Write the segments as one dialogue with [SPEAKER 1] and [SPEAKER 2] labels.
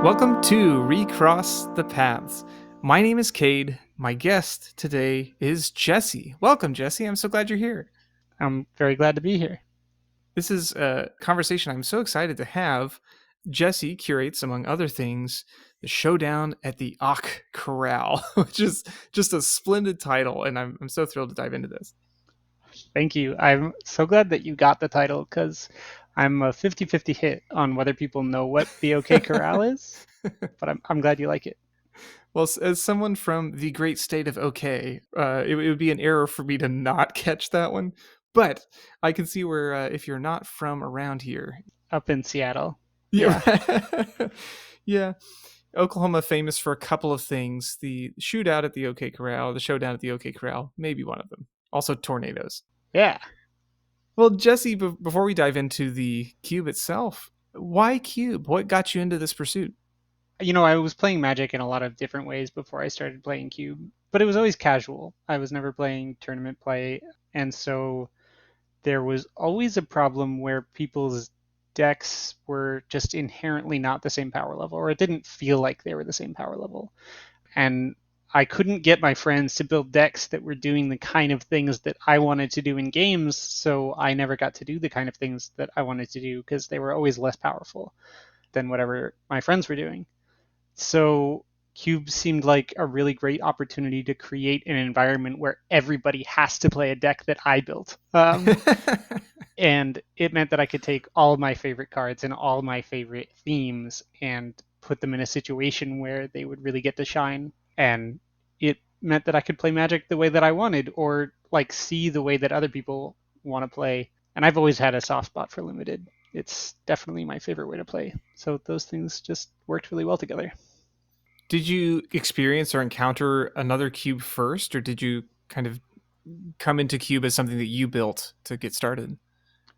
[SPEAKER 1] Welcome to Recross the Paths. My name is Cade. My guest today is Jesse. Welcome, Jesse. I'm so glad you're here.
[SPEAKER 2] I'm very glad to be here.
[SPEAKER 1] This is a conversation I'm so excited to have. Jesse curates, among other things, the Showdown at the Okk Corral, which is just a splendid title, and I'm so thrilled to dive into this.
[SPEAKER 2] Thank you. I'm so glad that you got the title because I'm a 50-50 hit on whether people know what the Okk Corral is, but I'm glad you like it.
[SPEAKER 1] Well, as someone from the great state of OK, it would be an error for me to not catch that one. But I can see where if you're not from around here,
[SPEAKER 2] Up in Seattle.
[SPEAKER 1] yeah,
[SPEAKER 2] Yeah.
[SPEAKER 1] yeah, Oklahoma famous for a couple of things: the shootout at the OK Corral, the showdown at the OK Corral, maybe one of them. Also, tornadoes.
[SPEAKER 2] Yeah.
[SPEAKER 1] Well, Jesse, before we dive into the cube itself, why cube? What got you into this pursuit?
[SPEAKER 2] I was playing Magic in a lot of different ways before I started playing Cube, but it was always casual. I was never playing tournament play, and so there was always a problem where people's decks were just inherently not the same power level, or it didn't feel like they were the same power level. And I couldn't get my friends to build decks that were doing the kind of things that I wanted to do in games, so I never got to do the kind of things that I wanted to do because they were always less powerful than whatever my friends were doing. So Cube seemed like a really great opportunity to create an environment where everybody has to play a deck that I built. And it meant that I could take all of my favorite cards and all of my favorite themes and put them in a situation where they would really get to shine. And it meant that I could play Magic the way that I wanted, or like see the way that other people want to play. And I've always had a soft spot for limited. It's definitely my favorite way to play. So those things just worked really well together.
[SPEAKER 1] Did you experience or encounter another cube first, or did you kind of come into cube as something that you built to get started?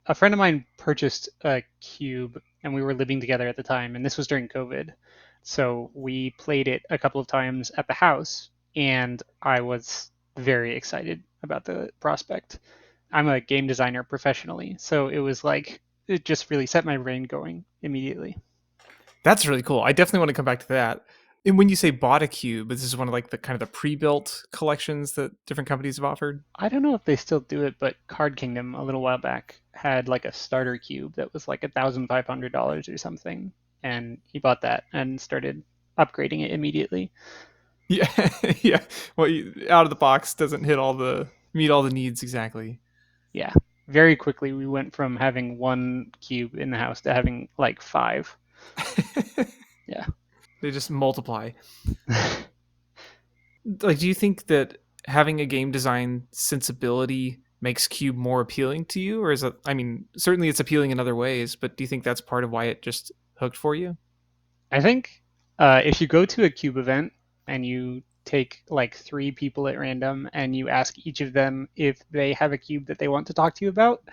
[SPEAKER 2] A friend of mine purchased a cube and we were living together at the time, and this was during COVID. So we played it a couple of times at the house, and I was very excited about the prospect. I'm a game designer professionally, so it was like it just really set my brain going immediately.
[SPEAKER 1] That's really cool. I definitely want to come back to that. And when you say bought a cube, this is one of like the kind of the pre-built collections that different companies have offered.
[SPEAKER 2] I don't know if they still do it, but Card Kingdom a little while back had like a starter cube that was like $1,500 or something, and he bought that and started upgrading it immediately.
[SPEAKER 1] Yeah, yeah. Well, out of the box doesn't hit all the meet all the needs exactly.
[SPEAKER 2] Yeah, very quickly we went from having one cube in the house to having like five. Yeah.
[SPEAKER 1] They just multiply. Like, do you think that having a game design sensibility makes cube more appealing to you, or is it? I mean, certainly it's appealing in other ways, but do you think that's part of why it just hooked for you?
[SPEAKER 2] I think if you go to a cube event and you take like three people at random and you ask each of them if they have a cube that they want to talk to you about,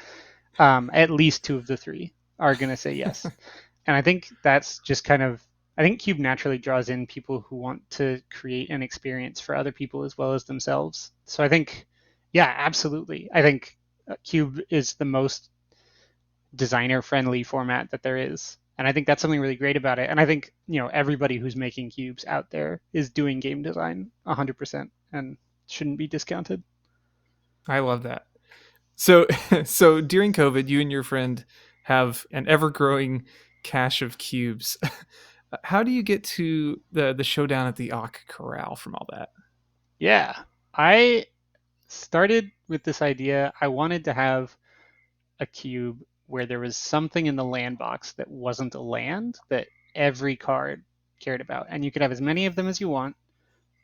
[SPEAKER 2] at least two of the three are going to say yes. And I think that's just kind of, I think Cube naturally draws in people who want to create an experience for other people as well as themselves. So I think, yeah, absolutely. I think Cube is the most designer friendly format that there is. And I think that's something really great about it. And I think, everybody who's making cubes out there is doing game design 100% and shouldn't be discounted.
[SPEAKER 1] I love that. So, so during COVID, you and your friend have an ever-growing cache of cubes. How do you get to the showdown at the Okk Corral from all that?
[SPEAKER 2] Yeah. I started with this idea. I wanted to have a cube where there was something in the land box that wasn't a land that every card cared about. And you could have as many of them as you want,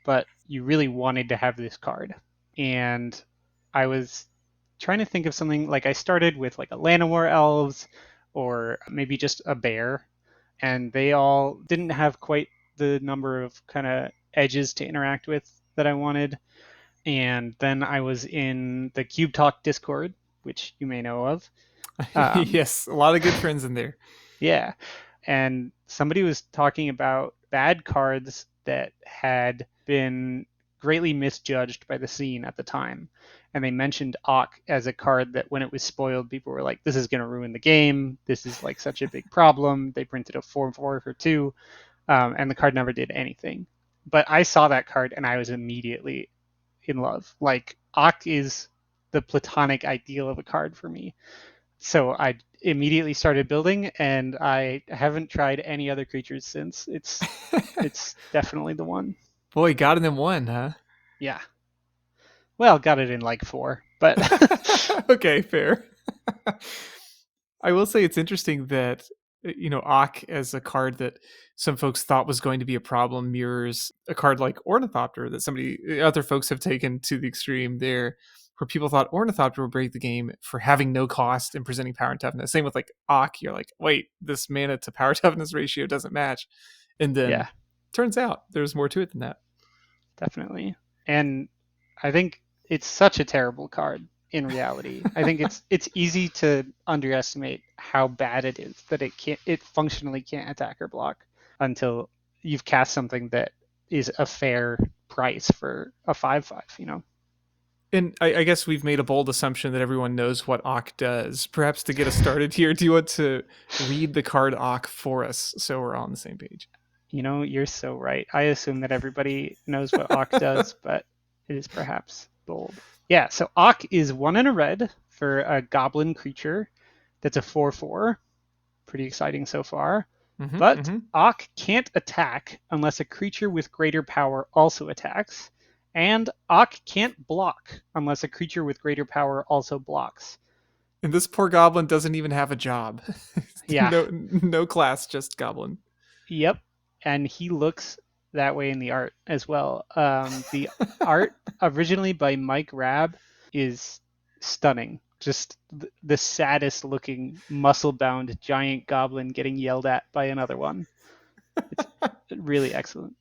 [SPEAKER 2] but you really wanted to have this card. And I was trying to think of something like I started with like a Llanowar elves or maybe just a bear, and they all didn't have quite the number of kind of edges to interact with that I wanted. And then I was in the Cube Talk Discord, which you may know of. Um,
[SPEAKER 1] Yes, a lot of good friends in there.
[SPEAKER 2] yeah. And somebody was talking about bad cards that had been greatly misjudged by the scene at the time. And they mentioned Okk as a card that when it was spoiled, people were like, this is going to ruin the game. This is like such a big problem. They printed a 4/4 for 2. and the card never did anything. But I saw that card and I was immediately in love. Like Okk is the platonic ideal of a card for me. So I immediately started building, and I haven't tried any other creatures since. It's definitely the one.
[SPEAKER 1] Boy, got it in one, huh?
[SPEAKER 2] Yeah. Well, got it in like 4, but
[SPEAKER 1] Okay, fair. I will say it's interesting that Okk as a card that some folks thought was going to be a problem mirrors a card like Ornithopter that other folks have taken to the extreme there, where people thought Ornithopter would break the game for having no cost and presenting power and toughness. Same with like Okk, you're like, wait, this mana to power toughness ratio doesn't match, and then
[SPEAKER 2] yeah,
[SPEAKER 1] turns out there's more to it than that.
[SPEAKER 2] definitely. And I think it's such a terrible card in reality. I think it's easy to underestimate how bad it is that it functionally can't attack or block until you've cast something that is a fair price for a 5/5, you know.
[SPEAKER 1] And I guess we've made a bold assumption that everyone knows what Okk does. Perhaps to get us started here, do you want to read the card Okk for us so we're all on the same page?
[SPEAKER 2] You know, you're so right. I assume that everybody knows what Okk does, but it is perhaps bold. Yeah, so Okk is 1 and a red for a goblin creature that's a 4/4. Pretty exciting so far.
[SPEAKER 1] Mm-hmm,
[SPEAKER 2] But
[SPEAKER 1] mm-hmm.
[SPEAKER 2] Okk can't attack unless a creature with greater power also attacks. And Okk can't block unless a creature with greater power also blocks.
[SPEAKER 1] And this poor goblin doesn't even have a job.
[SPEAKER 2] Yeah,
[SPEAKER 1] No class, just goblin.
[SPEAKER 2] yep. And he looks that way in the art as well. The art, originally by Mike Rabb, is stunning. Just the saddest looking muscle bound giant goblin getting yelled at by another one. It's really excellent.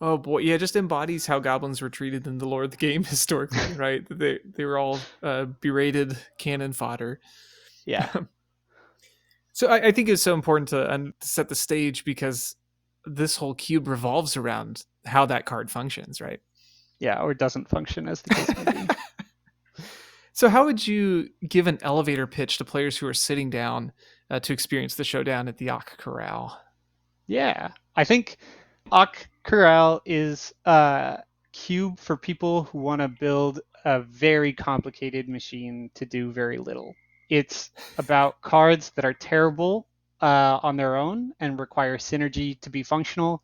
[SPEAKER 1] Oh boy, yeah, just embodies how goblins were treated in the lore of the game historically, right? They were all berated cannon fodder.
[SPEAKER 2] Yeah.
[SPEAKER 1] So I think it's so important to set the stage because this whole cube revolves around how that card functions, right?
[SPEAKER 2] Yeah, or doesn't function as the case may be.
[SPEAKER 1] So how would you give an elevator pitch to players who are sitting down to experience the showdown at the Okk Corral?
[SPEAKER 2] Yeah. I think Okk Corral is a cube for people who want to build a very complicated machine to do very little. It's about cards that are terrible on their own and require synergy to be functional,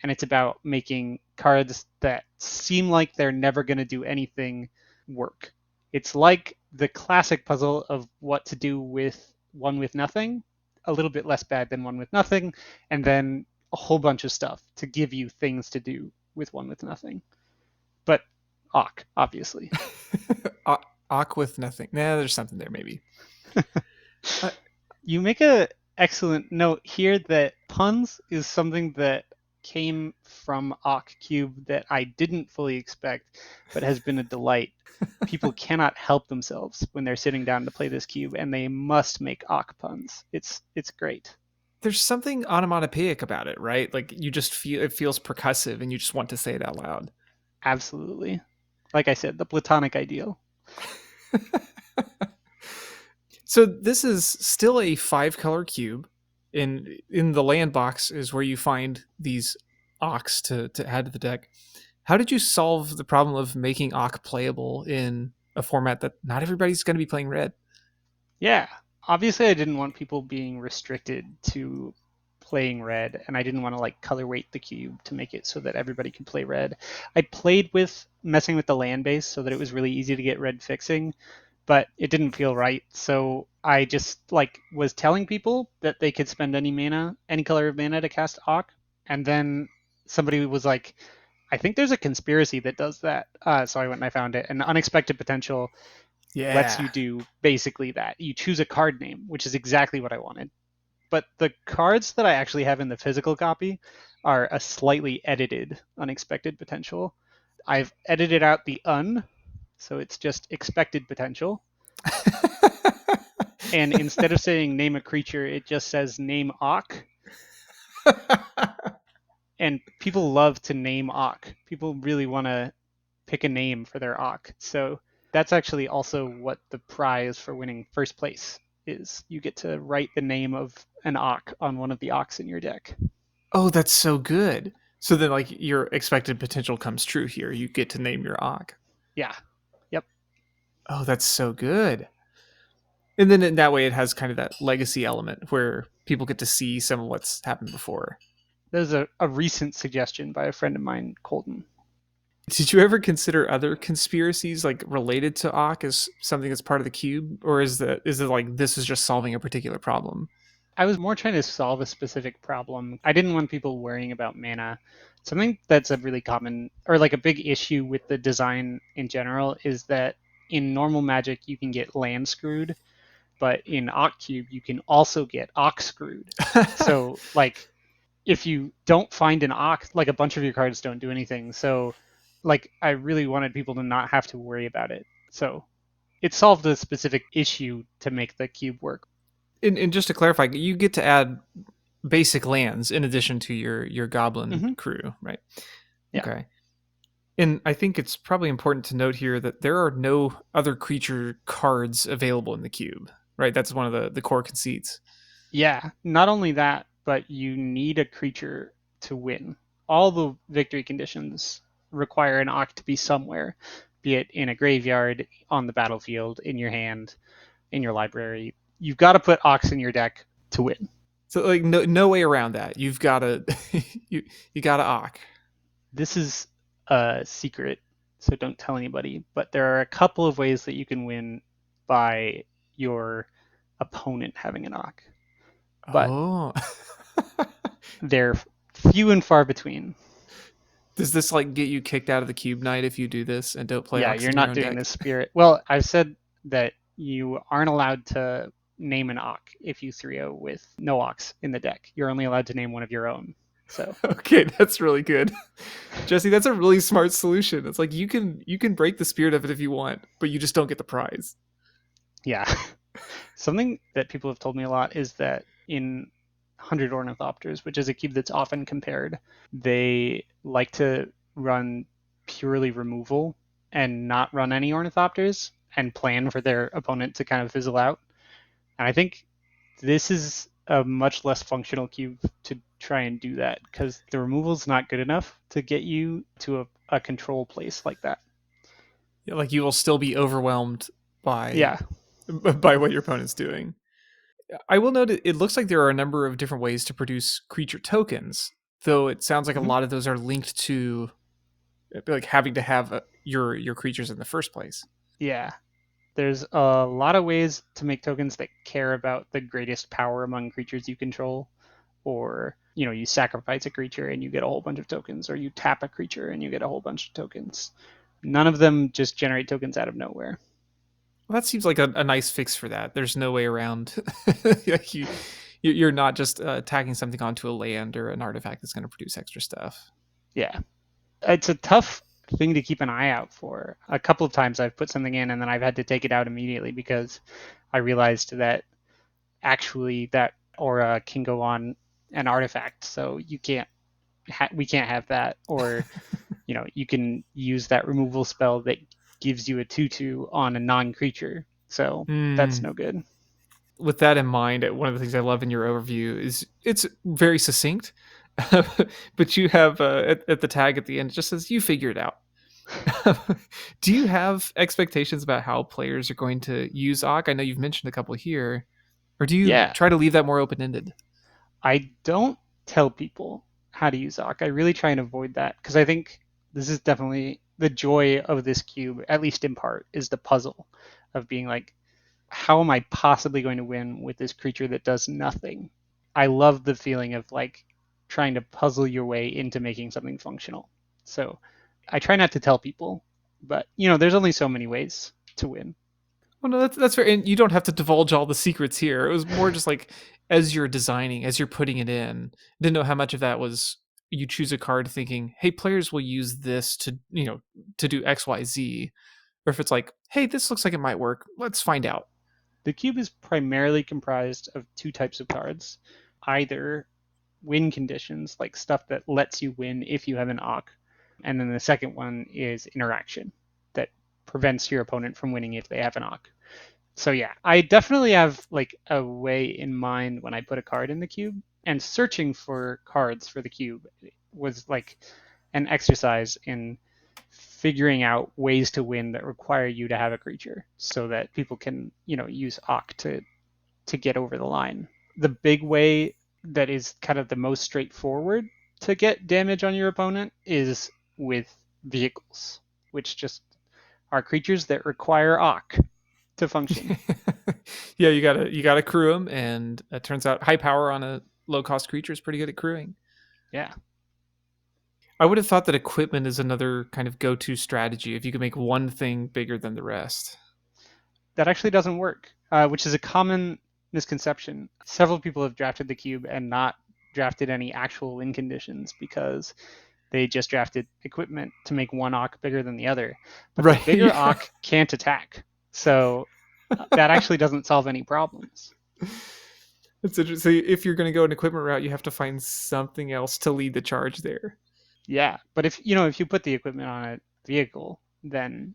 [SPEAKER 2] and it's about making cards that seem like they're never going to do anything work. It's like the classic puzzle of what to do with one with nothing, a little bit less bad than one with nothing, and then a whole bunch of stuff to give you things to do with one with nothing. But Okk, obviously.
[SPEAKER 1] Okk with nothing. Nah, there's something there maybe. Uh,
[SPEAKER 2] You make a excellent note here that puns is something that came from Okk Cube that I didn't fully expect, but has been a delight. People cannot help themselves when they're sitting down to play this cube, and they must make Okk puns. It's great.
[SPEAKER 1] there's something onomatopoeic about it, right? Like you just feel it feels percussive and you just want to say it out loud.
[SPEAKER 2] Absolutely. Like I said, the platonic ideal.
[SPEAKER 1] So this is still a 5 color cube. In the land box is where you find these Ocks to add to the deck. How did you solve the problem of making Okk playable in a format that not everybody's going to be playing red?
[SPEAKER 2] Yeah. Obviously, I didn't want people being restricted to playing red, and I didn't want to like color weight the cube to make it so that everybody could play red. I played with messing with the land base so that it was really easy to get red fixing, but it didn't feel right. So I just like was telling people that they could spend any mana, any color of mana to cast Okk, and then somebody was like, I think there's a conspiracy that does that. So I went and I found it. And Unexpected Potential lets
[SPEAKER 1] Yeah.
[SPEAKER 2] you do basically that. You choose a card name, which is exactly what I wanted. But the cards that I actually have in the physical copy are a slightly edited Unexpected Potential. I've edited out the so it's just Expected Potential. And instead of saying name a creature, it just says name Okk. And people love to name Okk. People really want to pick a name for their Okk. So that's actually also what the prize for winning first place is. You get to write the name of an Okk on one of the Ocks in your deck.
[SPEAKER 1] Oh, that's so good. So then, like, your expected potential comes true here. You get to name your Okk.
[SPEAKER 2] Yeah. Yep.
[SPEAKER 1] Oh, that's so good. And then in that way, it has kind of that legacy element where people get to see some of what's happened before.
[SPEAKER 2] There's a recent suggestion by a friend of mine, Colton.
[SPEAKER 1] Did you ever consider other conspiracies like related to Okk as something that's part of the cube, or is it like this is just solving a particular problem?
[SPEAKER 2] I was more trying to solve a specific problem. I didn't want people worrying about mana. Something that's a really common or like a big issue with the design in general is that in normal Magic you can get land screwed, but in Okk Cube you can also get Okk screwed. So like if you don't find an Okk, like a bunch of your cards don't do anything. So like I really wanted people to not have to worry about it. So it solved a specific issue to make the cube work.
[SPEAKER 1] And just to clarify, you get to add basic lands in addition to your goblin
[SPEAKER 2] Mm-hmm.
[SPEAKER 1] crew, right?
[SPEAKER 2] Yeah.
[SPEAKER 1] Okay. And I think it's probably important to note here that there are no other creature cards available in the cube, right? That's one of the core conceits.
[SPEAKER 2] Yeah, not only that, but you need a creature to win. All the victory conditions require an Oct to be somewhere, be it in a graveyard, on the battlefield, in your hand, in your library. You've got to put Ox in your deck to win.
[SPEAKER 1] So like no way around that. You've got to you you got to Ock.
[SPEAKER 2] This is a secret, so don't tell anybody, but there are a couple of ways that you can win by your opponent having an Ock, but
[SPEAKER 1] Oh.
[SPEAKER 2] they're few and far between.
[SPEAKER 1] Does this like get you kicked out of the cube night if you do this and don't play
[SPEAKER 2] Yeah,
[SPEAKER 1] Ox
[SPEAKER 2] you're
[SPEAKER 1] in your
[SPEAKER 2] not
[SPEAKER 1] own
[SPEAKER 2] doing
[SPEAKER 1] deck?
[SPEAKER 2] this spirit. Well, I've said that you aren't allowed to name an Ock if you 3 with no Ox in the deck. You're only allowed to name one of your own. So,
[SPEAKER 1] Okay, that's really good. Jesse, that's a really smart solution. It's like you can break the spirit of it if you want, but you just don't get the prize.
[SPEAKER 2] yeah. Something that people have told me a lot is that in 100 Ornithopters, which is a cube that's often compared, they like to run purely removal and not run any Ornithopters and plan for their opponent to kind of fizzle out. And I think this is a much less functional cube to try and do that because the removal is not good enough to get you to a control place like that.
[SPEAKER 1] Yeah, like you will still be overwhelmed by
[SPEAKER 2] Yeah.
[SPEAKER 1] by what your opponent's doing. I will note it looks like there are a number of different ways to produce creature tokens, though it sounds like a
[SPEAKER 2] Mm-hmm.
[SPEAKER 1] lot of those are linked to like having to have your creatures in the first place.
[SPEAKER 2] Yeah. There's a lot of ways to make tokens that care about the greatest power among creatures you control. Or, you sacrifice a creature and you get a whole bunch of tokens, or you tap a creature and you get a whole bunch of tokens. None of them just generate tokens out of nowhere.
[SPEAKER 1] Well, that seems like a nice fix for that. There's no way around. Like you're not just tagging something onto a land or an artifact that's going to produce extra stuff.
[SPEAKER 2] Yeah. It's a tough thing to keep an eye out for. A couple of times I've put something in and then I've had to take it out immediately because I realized that actually that aura can go on an artifact, so we can't have that. Or you can use that removal spell that gives you a 2/2 on a non-creature, so that's
[SPEAKER 1] Hmm.
[SPEAKER 2] no good.
[SPEAKER 1] With that in mind, one of the things I love in your overview is it's very succinct, but you have at the tag at the end it just says you figure it out. Do you have expectations about how players are going to use Ock? I know you've mentioned a couple here, or do you
[SPEAKER 2] Yeah,
[SPEAKER 1] try to leave that more open ended?
[SPEAKER 2] I don't tell people how to use Okk. I really try and avoid that because I think this is definitely the joy of this cube, at least in part, is the puzzle of being like, how am I possibly going to win with this creature that does nothing? I love the feeling of like trying to puzzle your way into making something functional. So I try not to tell people, but there's only so many ways to win.
[SPEAKER 1] Well, no, that's fair, and you don't have to divulge all the secrets here. It was more just like as you're designing, as you're putting it in. Didn't know how much of that was you choose a card thinking, "Hey, players will use this to to do X, Y, Z," or if it's like, "Hey, this looks like it might work. Let's find out."
[SPEAKER 2] The cube is primarily comprised of two types of cards, either win conditions, like stuff that lets you win if you have an Ock, and then the second one is interaction that prevents your opponent from winning if they have an Ock. So yeah, I definitely have like a way in mind when I put a card in the cube, And searching for cards for the cube was like an exercise in figuring out ways to win that require you to have a creature so that people can, use Okk to get over the line. The big way that is kind of the most straightforward to get damage on your opponent is with vehicles, which just are creatures that require Okk to function.
[SPEAKER 1] Yeah, you gotta crew them, and it turns out high power on a low cost creature is pretty good at crewing.
[SPEAKER 2] Yeah,
[SPEAKER 1] I would have thought that equipment is another kind of go to strategy if you could make one thing bigger than the rest.
[SPEAKER 2] that actually doesn't work, which is a common misconception. Several people have drafted the cube and not drafted any actual win conditions because they just drafted equipment to make one Okk bigger than the other. But the
[SPEAKER 1] Right.
[SPEAKER 2] bigger
[SPEAKER 1] Yeah.
[SPEAKER 2] Okk can't attack. So that actually doesn't solve any problems.
[SPEAKER 1] It's interesting. So if you're going to go an equipment route, you have to find something else to lead the charge there.
[SPEAKER 2] Yeah. But if you put the equipment on a vehicle, then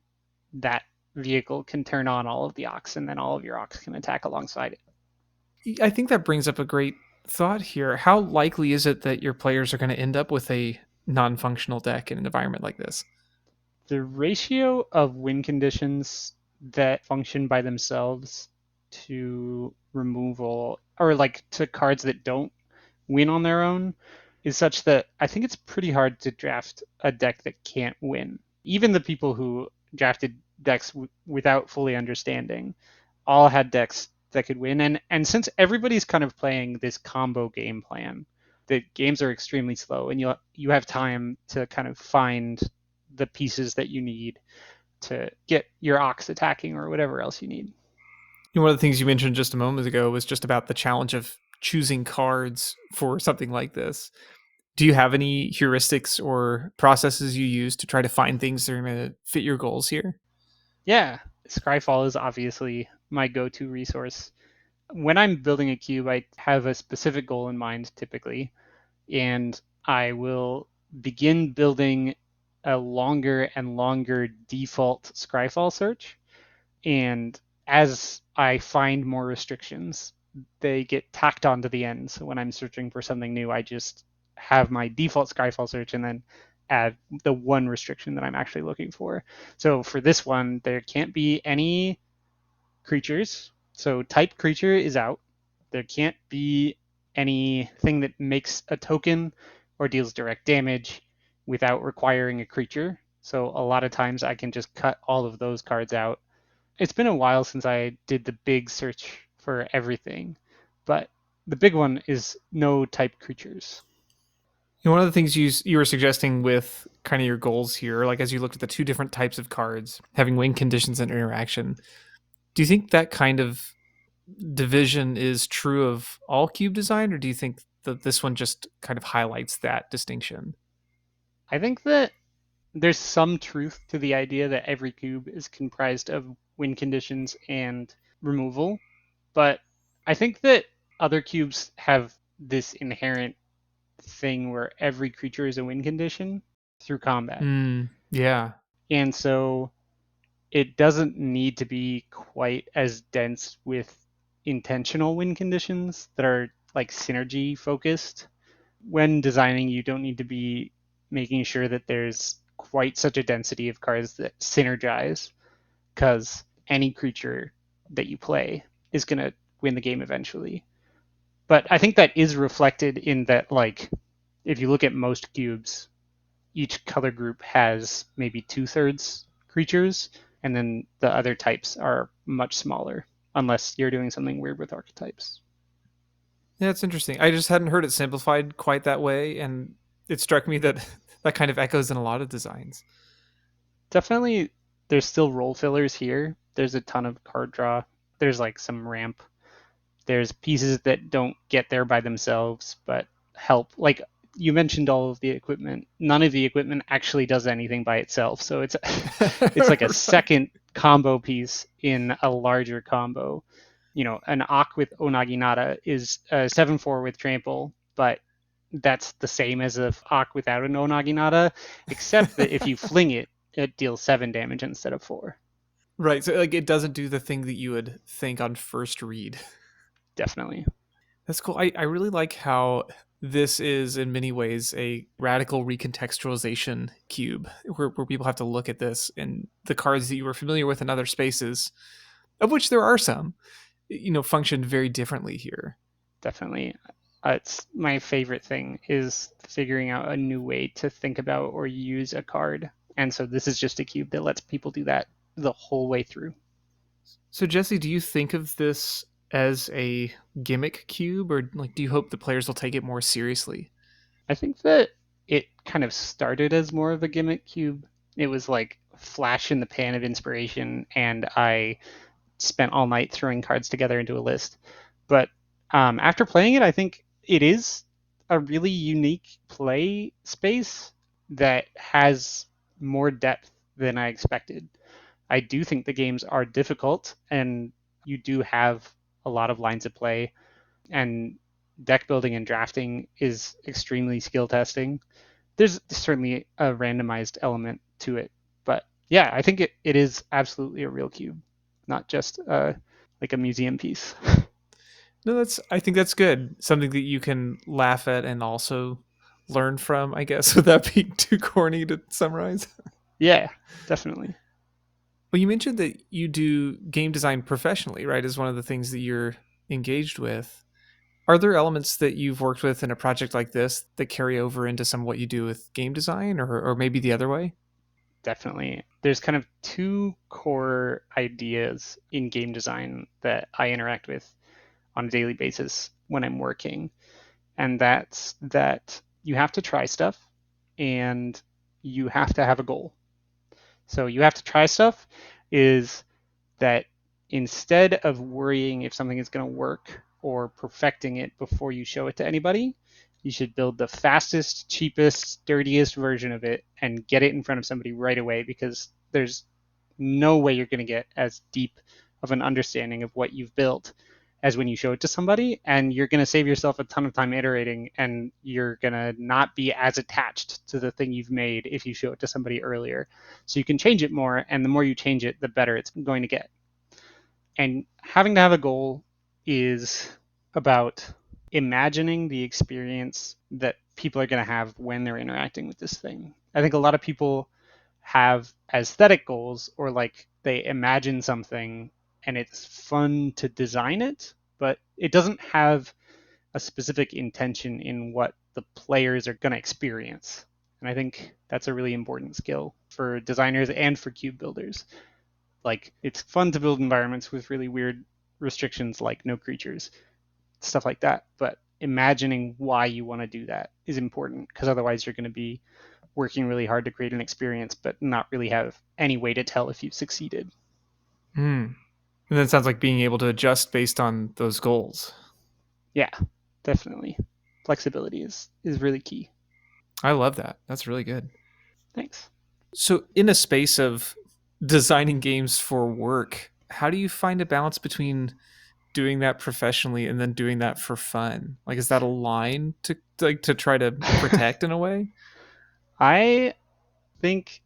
[SPEAKER 2] that vehicle can turn on all of the Okks and then all of your Okks can attack alongside it.
[SPEAKER 1] I think that brings up a great thought here. How likely is it that your players are going to end up with a non functional deck in an environment like this?
[SPEAKER 2] The ratio of win conditions that function by themselves to removal or like to cards that don't win on their own is such that I think it's pretty hard to draft a deck that can't win. Even the people who drafted decks without fully understanding all had decks that could win. And since everybody's kind of playing this combo game plan, the games are extremely slow, and you have time to kind of find the pieces that you need to get your Ox attacking or whatever else you need.
[SPEAKER 1] One of the things you mentioned just a moment ago was just about the challenge of choosing cards for something like this. Do you have any heuristics or processes you use to try to find things that are going to fit your goals here?
[SPEAKER 2] Yeah, Scryfall is obviously my go-to resource. When I'm building a cube, I have a specific goal in mind typically, and I will begin building a longer and longer default Scryfall search. And as I find more restrictions, they get tacked onto the end. So when I'm searching for something new, I just have my default Skyfall search and then add the one restriction that I'm actually looking for. So for this one, there can't be any creatures. So type creature is out. There can't be anything that makes a token or deals direct damage without requiring a creature. So a lot of times I can just cut all of those cards out. It's been a while since I did the big search for everything, but the big one is no type creatures.
[SPEAKER 1] One of the things you were suggesting with kind of your goals here, like as you looked at the two different types of cards, having win conditions and interaction, do you think that kind of division is true of all cube design, or do you think that this one just kind of highlights that distinction?
[SPEAKER 2] I think that there's some truth to the idea that every cube is comprised of win conditions and removal, but I think that other cubes have this inherent thing where every creature is a win condition through combat.
[SPEAKER 1] Yeah.
[SPEAKER 2] And so it doesn't need to be quite as dense with intentional win conditions that are like synergy focused. When designing, you don't need to be making sure that there's quite such a density of cards that synergize, because any creature that you play is going to win the game eventually. But I think that is reflected in that, like, if you look at most cubes, each color group has maybe 2/3 creatures, and then the other types are much smaller, unless you're doing something weird with archetypes.
[SPEAKER 1] Yeah, it's interesting. I just hadn't heard it simplified quite that way, and it struck me that that kind of echoes in a lot of designs.
[SPEAKER 2] Definitely, there's still role fillers here. There's a ton of card draw. There's like some ramp. There's pieces that don't get there by themselves, but help. Like you mentioned, all of the equipment. None of the equipment actually does anything by itself. So it's it's like a
[SPEAKER 1] Right.
[SPEAKER 2] second combo piece in a larger combo. An Okk with Onaginata is a 7/4 with trample, but that's the same as a Okk without an Onaginata, except that if you fling it, it deals 7 damage instead of 4.
[SPEAKER 1] Right. So like it doesn't do the thing that you would think on first read.
[SPEAKER 2] Definitely.
[SPEAKER 1] That's cool. I really like how this is in many ways a radical recontextualization cube where people have to look at this and the cards that you were familiar with in other spaces, of which there are some, function very differently here.
[SPEAKER 2] Definitely. It's my favorite thing is figuring out a new way to think about or use a card. And so this is just a cube that lets people do that the whole way through.
[SPEAKER 1] So Jesse, do you think of this as a gimmick cube, or like do you hope the players will take it more seriously?
[SPEAKER 2] I think that it kind of started as more of a gimmick cube. It was like flash in the pan of inspiration, and I spent all night throwing cards together into a list. But after playing it, I think it is a really unique play space that has more depth than I expected. I do think the games are difficult, and you do have a lot of lines of play, and deck building and drafting is extremely skill testing. There's certainly a randomized element to it, but yeah, I think it is absolutely a real cube, not just like a museum piece.
[SPEAKER 1] No, that's I think that's good. Something that you can laugh at and also learn from, I guess, without being too corny to summarize.
[SPEAKER 2] Yeah, definitely.
[SPEAKER 1] Well, you mentioned that you do game design professionally, right? As one of the things that you're engaged with. Are there elements that you've worked with in a project like this that carry over into some of what you do with game design, or maybe the other way?
[SPEAKER 2] Definitely. There's kind of two core ideas in game design that I interact with on a daily basis when I'm working. And that's that you have to try stuff and you have to have a goal. So you have to try stuff is that instead of worrying if something is going to work or perfecting it before you show it to anybody, you should build the fastest, cheapest, dirtiest version of it and get it in front of somebody right away because there's no way you're going to get as deep of an understanding of what you've built as when you show it to somebody, and you're going to save yourself a ton of time iterating, and you're going to not be as attached to the thing you've made if you show it to somebody earlier. So you can change it more, and the more you change it, the better it's going to get. And having to have a goal is about imagining the experience that people are going to have when they're interacting with this thing. I think a lot of people have aesthetic goals or like they imagine something and it's fun to design it, but it doesn't have a specific intention in what the players are going to experience. And I think that's a really important skill for designers and for cube builders. Like it's fun to build environments with really weird restrictions like no creatures, stuff like that, but imagining why you want to do that is important because otherwise you're going to be working really hard to create an experience but not really have any way to tell if you've succeeded.
[SPEAKER 1] Mm. And then it sounds like being able to adjust based on those goals.
[SPEAKER 2] Yeah, definitely. Flexibility is really key.
[SPEAKER 1] I love that. That's really good.
[SPEAKER 2] Thanks.
[SPEAKER 1] So, in a space of designing games for work, how do you find a balance between doing that professionally and then doing that for fun? Like, is that a line to try to protect in a way?
[SPEAKER 2] I think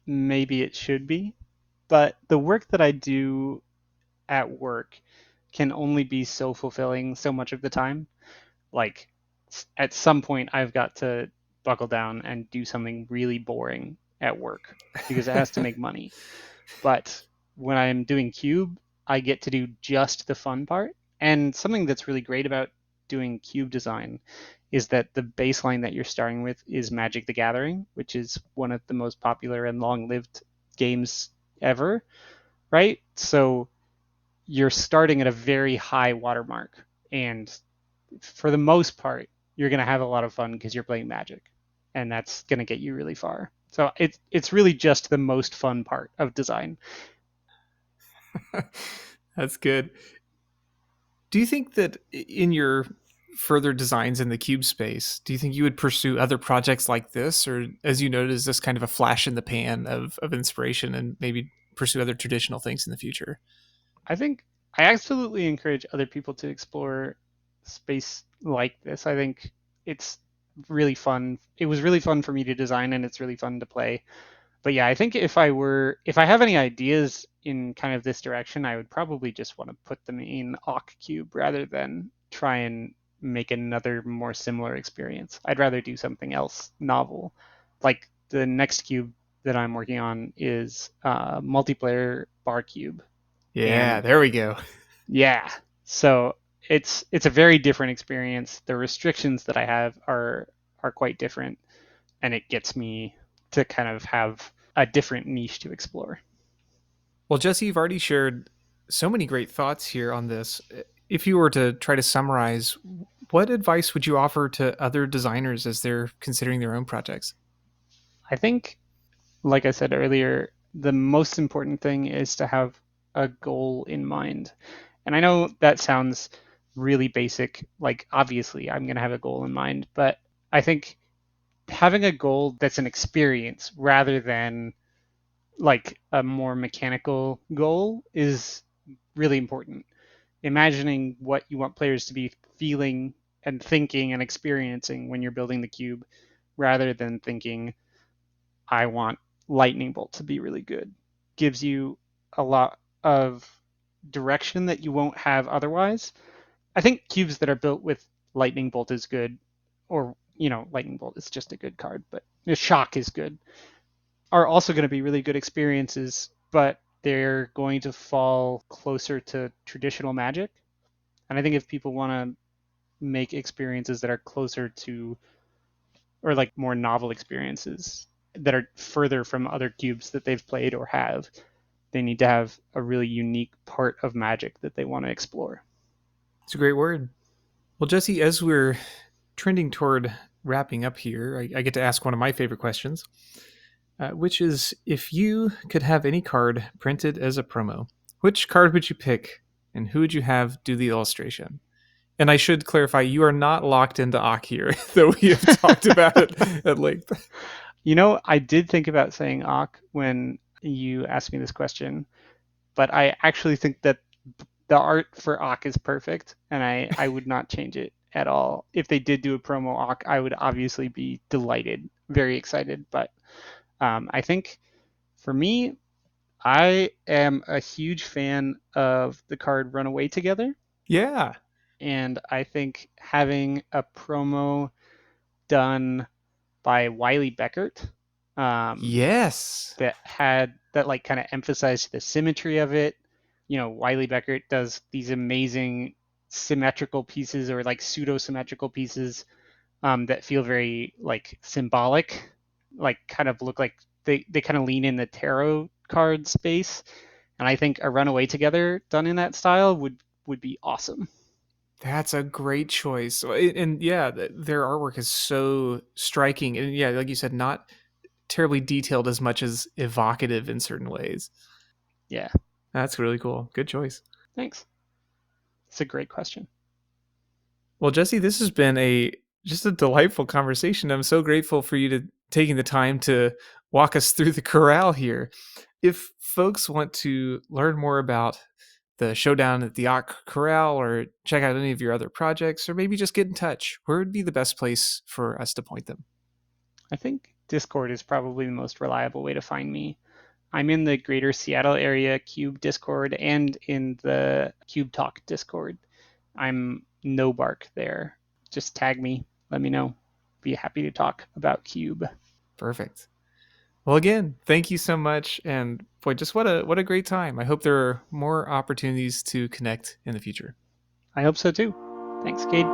[SPEAKER 2] maybe it should be, but the work that I do at work can only be so fulfilling so much of the time. Like at some point I've got to buckle down and do something really boring at work because it has to make money. But when I'm doing cube, I get to do just the fun part. And something that's really great about doing cube design is that the baseline that you're starting with is Magic the Gathering, which is one of the most popular and long-lived games ever, right? So you're starting at a very high watermark, and for the most part, you're going to have a lot of fun because you're playing Magic, and that's going to get you really far. So it's really just the most fun part of design.
[SPEAKER 1] That's good. Do you think that in your further designs in the cube space, do you think you would pursue other projects like this, or as you noted, is this kind of a flash in the pan of inspiration and maybe pursue other traditional things in the future?
[SPEAKER 2] I think I absolutely encourage other people to explore space like this. I think it's really fun. It was really fun for me to design, and it's really fun to play. But yeah, I think if I have any ideas in kind of this direction, I would probably just want to put them in Okk Cube rather than try and make another more similar experience. I'd rather do something else novel. Like the next cube that I'm working on is multiplayer bar cube,
[SPEAKER 1] Yeah,
[SPEAKER 2] and
[SPEAKER 1] there we go.
[SPEAKER 2] yeah, so it's a very different experience. The restrictions that I have are quite different, and it gets me to kind of have a different niche to explore.
[SPEAKER 1] Well, Jesse, you've already shared so many great thoughts here on this. If you were to try to summarize, what advice would you offer to other designers as they're considering their own projects?
[SPEAKER 2] I think, like I said earlier, the most important thing is to have a goal in mind. And I know that sounds really basic. Like, obviously, I'm going to have a goal in mind, but I think having a goal that's an experience rather than like a more mechanical goal is really important. Imagining what you want players to be feeling and thinking and experiencing when you're building the cube rather than thinking, I want lightning bolt to be really good, gives you a lot of direction that you won't have otherwise. I think cubes that are built with lightning bolt is good, or lightning bolt is just a good card, but shock is good, are also going to be really good experiences, but they're going to fall closer to traditional magic. And I think if people want to make experiences that are closer to, or like more novel experiences that are further from other cubes that they've played or have, they need to have a really unique part of magic that they want to explore.
[SPEAKER 1] It's a great word. Well, Jesse, as we're trending toward wrapping up here, I get to ask one of my favorite questions, which is if you could have any card printed as a promo, which card would you pick and who would you have do the illustration? And I should clarify, you are not locked into Okk here, though we have talked about it at length.
[SPEAKER 2] I did think about saying Okk when you asked me this question, but I actually think that the art for Okk is perfect, and I would not change it at all. If they did do a promo Okk, I would obviously be delighted, very excited. But I think for me, I am a huge fan of the card Runaway Together,
[SPEAKER 1] Yeah.
[SPEAKER 2] and I think having a promo done by Wiley Beckert um,
[SPEAKER 1] Yes.
[SPEAKER 2] that like kind of emphasized the symmetry of it. Wiley Beckert does these amazing symmetrical pieces or like pseudo symmetrical pieces that feel very like symbolic, like kind of look like they kind of lean in the tarot card space. And I think a Runaway Together done in that style would be awesome.
[SPEAKER 1] That's a great choice. And yeah, their artwork is so striking. And yeah, like you said, not terribly detailed as much as evocative in certain ways.
[SPEAKER 2] Yeah,
[SPEAKER 1] That's really cool. Good choice.
[SPEAKER 2] thanks. It's a great question.
[SPEAKER 1] Well, Jesse, this has been a just a delightful conversation. I'm so grateful for you to taking the time to walk us through the corral here. If folks want to learn more about the showdown at the Okk Corral or check out any of your other projects or maybe just get in touch, where would be the best place for us to point them?
[SPEAKER 2] I think Discord is probably the most reliable way to find me. I'm in the greater Seattle area Cube Discord and in the Cube Talk Discord. I'm no bark there. Just tag me, let me know. Be happy to talk about Cube.
[SPEAKER 1] Perfect. Well, again, thank you so much, and boy, just what a great time. I hope there are more opportunities to connect in the future.
[SPEAKER 2] I hope so too. Thanks, Cade.